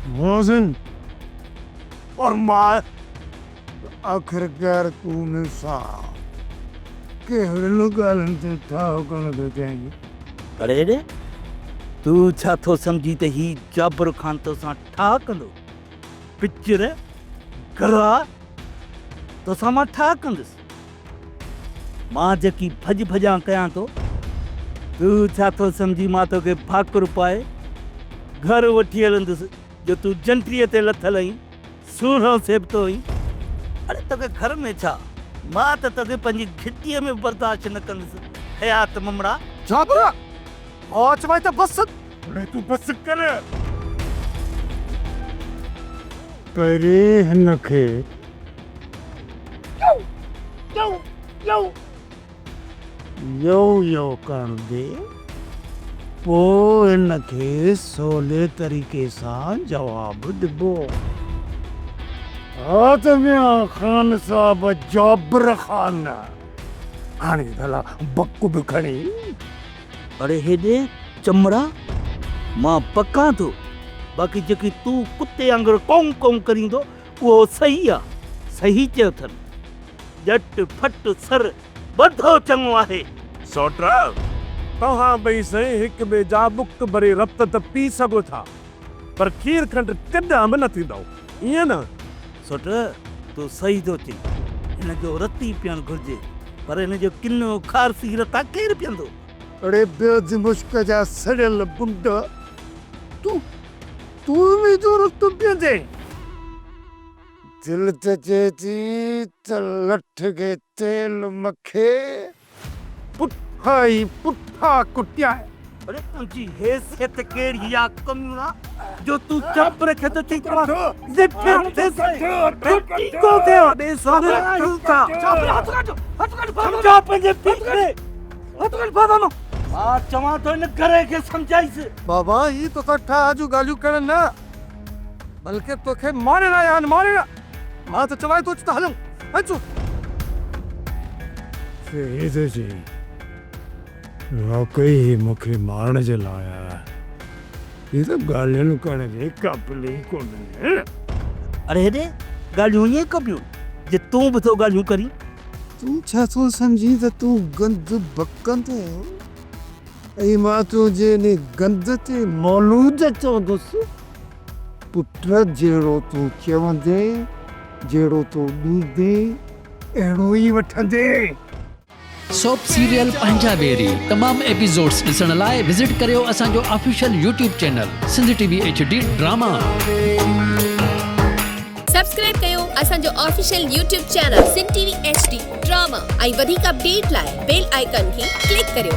मोहसिन और मां आखिरकार तूने सा के हरलो गालन ते था कोन देते हैं। अरे रे तू छा थो समझी त ही जाबर खान तो सा ठा कंदो पिक्चर गरा तो सा मां ठा कंदुस मां जकी भज भजा कयां तो तू छा थो समझी मां तो के फाकुर पाए घर वठी हलंदुस जो तू जंतरीअ ते लथल आई सूरो सेबतो आई। अरे तोखे घर में छा मां त तोखे पंहिंजी घिटीअ में बर्दाश्त न कंदुसि हयात ममड़ा। जाबरा आज भाई तो बस अरे तू बस कर परे हनखे यो कर दे पो इनखे सोले तरीके सां जवाब दिबो। आत्मिया खान साहब जाबर खान हाणे भला बक बि खणी। अरे हेॾे चमड़ा मां पकां थो बाक़ी जेकी तूं कुते वांगुरु कौं कौं करींदो उहो सही आहे सही चयो अथनि झट फट सर ॿधो चङो आहे। सोट्रा तव्हां ॿई साईं हिक ॿिए जा बुक भरे रब्त त पी सघो था पर खीर खंड कॾहिं बि न थींदो ईअं न। सोट तूं सही थो चई हिन जो रती पियणु घुरिजे पर हिन जो किनो खारसी रता केरु पीअंदो। अरे बेज मुश्क जा सड़ियल बुंड तू भी जो रत पियंदे दिल त चए थी त लठ के तेल मखे पुठा कुटिया। अरे तुंहिंजी हैसियत कहिड़ी आहे कमला जो तूं चप रखे तो चई तमा जिथे थे को थे दे सारे का हथ काट समझा पंहिंजे पीछे हथ काट बाबा मां चवां तो इन घरे खे समझाइस। बाबा ही तो ठा आजू गालियूं करण न बल्कि तोखे मारेला यान मारेला मां तो चवाए तो हलूं अचो से जी वाकई मूंखे मारण जे लाइ ये तो गालियूं करण जे काबिल ई कोन्हे। अरे हेॾे ॻाल्हियूं ईअं कबियूं जे तूं बि थो ॻाल्हियूं करी। तूं छा थो सम्झी त तूं गंद बकंदो ऐं मां तुंहिंजे इन गंद ते मौलूद चवंदुसि पुट जहिड़ो तूं चवंदे जहिड़ो तूं ॾींदे अहिड़ो ई वठंदे। सोप सीरियल पंजाबेरी तमाम एपिसोड्स ॾिसण लाइ विज़िट करियो असांजो official YouTube channel Sindh TV HD drama. Subscribe कयो असांजो official YouTube channel Sindh TV HD drama ऐं वधीक अपडेट लाइ बेल आइकन खे क्लिक करियो।